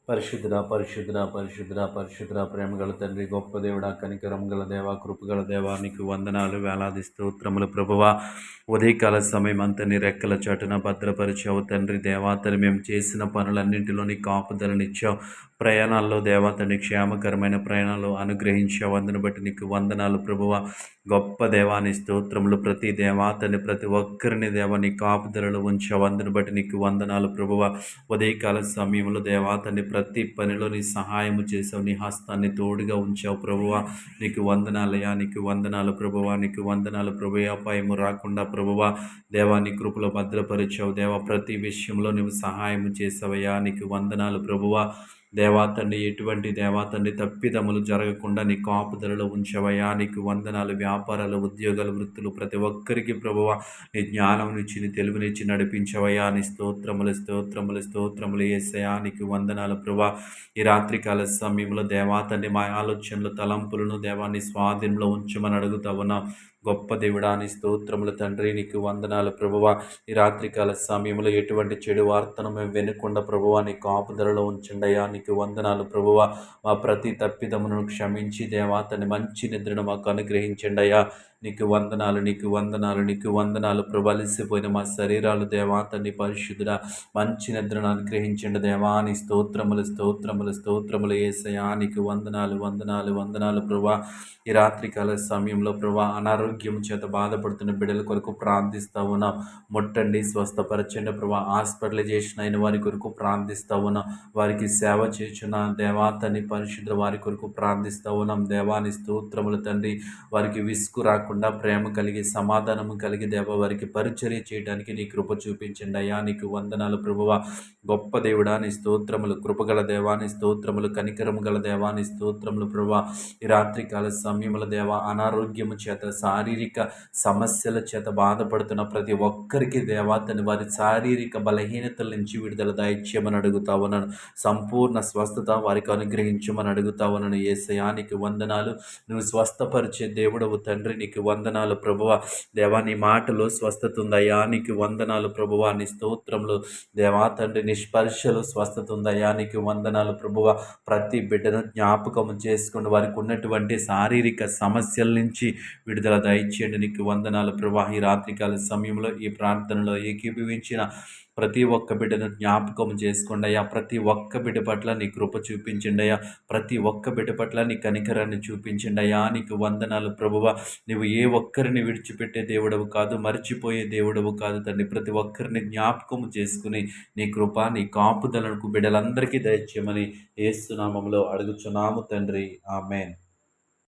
పరిశుద్ధుడా పరిశుద్ధుడా పరిశుద్ధుడా పరిశుద్ధుడా ప్రేమగల తండ్రి, గొప్ప దేవుడా, కనికరం గల దేవా, కృపగల దేవా, నీకు వందనాలు, వేలాది స్తోత్రములు ప్రభువా. ఉదయకాల సమయం అంతా నీ రెక్కల చాటున భద్రపరిచావు తండ్రి. దేవాతని మేము చేసిన పనులన్నింటిలో నీ కాపుదలనిచ్చావు. ప్రయాణాల్లో దేవాతని క్షేమకరమైన ప్రయాణాలు అనుగ్రహించావు. అందుని బట్టి నీకు వందనాలు ప్రభువా. గొప్ప దేవాని స్తోత్రములు. ప్రతి దేవాతని ప్రతి ఒక్కరిని దేవాని కాపుదలలో ఉంచావు. అందుని బట్టి నీకు వందనాలు ప్రభువా. ఉదయకాల సమయంలో దేవాతని ప్రతి పనిలో నీ సహాయము చేసావు. నీ హస్తాన్ని తోడుగా ఉంచావు ప్రభువా. నీకు వందనాలయ్యా, నీకు వందనాలు ప్రభువా, నీకు వందనాలు ప్రభువా. అపాయము రాకుండా ప్రభువా దేవా నీ కృపలో భద్రపరిచావు. దేవా ప్రతి విషయంలో నువ్వు సహాయము చేసావయ్యా, నీకు వందనాలు ప్రభువా. దేవాతండి ఎటువంటి దేవాతండి తప్పిదములు జరగకుండా నీ కాపుదలలో ఉంచవయ్యా, నీకు వందనాలు. వ్యాపారాలు, ఉద్యోగాలు, వృత్తులు ప్రతి ఒక్కరికి ప్రభువా నీ జ్ఞానం ఇచ్చి నీ తెలివినిచ్చి నడిపించవయ్యా. నీ స్తోత్రములు స్తోత్రములు స్తోత్రములు యేసయ్యా, నీకు వందనాలు ప్రభా. ఈ రాత్రికాల సమయంలో దేవాతండి మా ఆలోచనలు, తలంపులను దేవాన్ని స్వాధీనంలో ఉంచమని అడుగుతా ఉన్నాం. గొప్ప దేవుడా నీ స్తోత్రములు తండ్రి, నీకు వందనాలు ప్రభువా. ఈ రాత్రికాల సమయంలో ఎటువంటి చెడు వార్తను మేము వినకుండా ప్రభువా నీ కాపుదలలో ఉంచండియా, నీకు వందనాలు ప్రభువా. మా ప్రతి తప్పిదమును క్షమించి దేవా తన మంచి నిద్రను మాకు అనుగ్రహించండి అయ్యా. నీకు వందనాలు, నీకు వందనాలు, నీకు వందనాలు ప్రభు. అలసిపోయిన మా శరీరాలు దేవా తన్ని పరిశుద్ధుడా మంచి నిద్రను అనుగ్రహించండి దేవా. నీ స్తోత్రములు స్తోత్రములు స్తోత్రములు యేసయ్యా, నీకు వందనాలు వందనాలు వందనాలు ప్రభా. ఈ రాత్రికాల సమయంలో ప్రభా అనారోగ్యం చేత బాధపడుతున్న బిడ్డల కొరకు ప్రార్థిస్తా ఉన్నాం. ముట్టండి, స్వస్థపరచండి ప్రభా. హాస్పిటలైజేషన్ అయిన వారి కొరకు ప్రార్థిస్తా ఉన్నాం. వారికి సేవ చేస్తున్న దేవాతని పరిశుద్ధ వారి కొరకు ప్రార్థిస్తా ఉన్నాం. దేవాని స్తోత్రములు తండ్రి. వారికి విసుగు రాకుండా ప్రేమ కలిగి సమాధానము కలిగి దేవ వారికి పరిచర్య చేయడానికి నీ కృప చూపించండి అయ్యా, నీకు వందనాలు ప్రభువా. గొప్ప దేవుడా నీ స్తోత్రములు. కృపగల దేవాని స్తోత్రములు, కనికరము గల దేవాని స్తోత్రములు ప్రభా. ఈ రాత్రికాల సమయముల దేవ అనారోగ్యము చేత, శారీరక సమస్యల చేత బాధపడుతున్న ప్రతి ఒక్కరికి దేవాతని వారి శారీరక బలహీనతల నుంచి విడుదల దయచేయమని అడుగుతా ఉన్నాను. సంపూర్ణ స్వస్థత వారికి అనుగ్రహించమని అడుగుతా ఉన్నాను. యేసయ్యా నీకు వందనాలు. నువ్వు స్వస్థపరిచే దేవుడవు తండ్రి, నీకు వందనాలు ప్రభువ. దేవా నీ మాటలో స్వస్థత ఉందయ్యా, నీకు వందనాలు ప్రభువ. నీ స్తోత్రంలో దేవా తండ్రి నిష్పర్శలు స్వస్థత ఉందయ్యా, నీకు వందనాలు ప్రభువ. ప్రతి బిడ్డను జ్ఞాపకం చేసుకుని వారికి ఉన్నటువంటి శారీరక సమస్యల నుంచి విడుదల దయచేయండి, నీకు వందనాలు ప్రభా. ఈ రాత్రికాల సమయంలో ఈ ప్రార్థనలో ఏకీభవించిన ప్రతి ఒక్క బిడ్డను జ్ఞాపకం చేసుకోండి అయ్యా. ప్రతి ఒక్క బిడ్డ పట్ల నీ కృప చూపించండి అయ్యా. ప్రతి ఒక్క బిడ్డ పట్ల నీ కనికరాన్ని చూపించండి అయ్యా, నీకు వందనాలు ప్రభువ. నువ్వు ఏ ఒక్కరిని విడిచిపెట్టే దేవుడవు కాదు, మర్చిపోయే దేవుడవు కాదు తండ్రి. ప్రతి ఒక్కరిని జ్ఞాపకం చేసుకుని నీ కృప, నీ కాపుదలకు బిడ్డలందరికీ దయచేయమని యేసు నామములో అడుగుచున్నాము తండ్రి. ఆమేన్.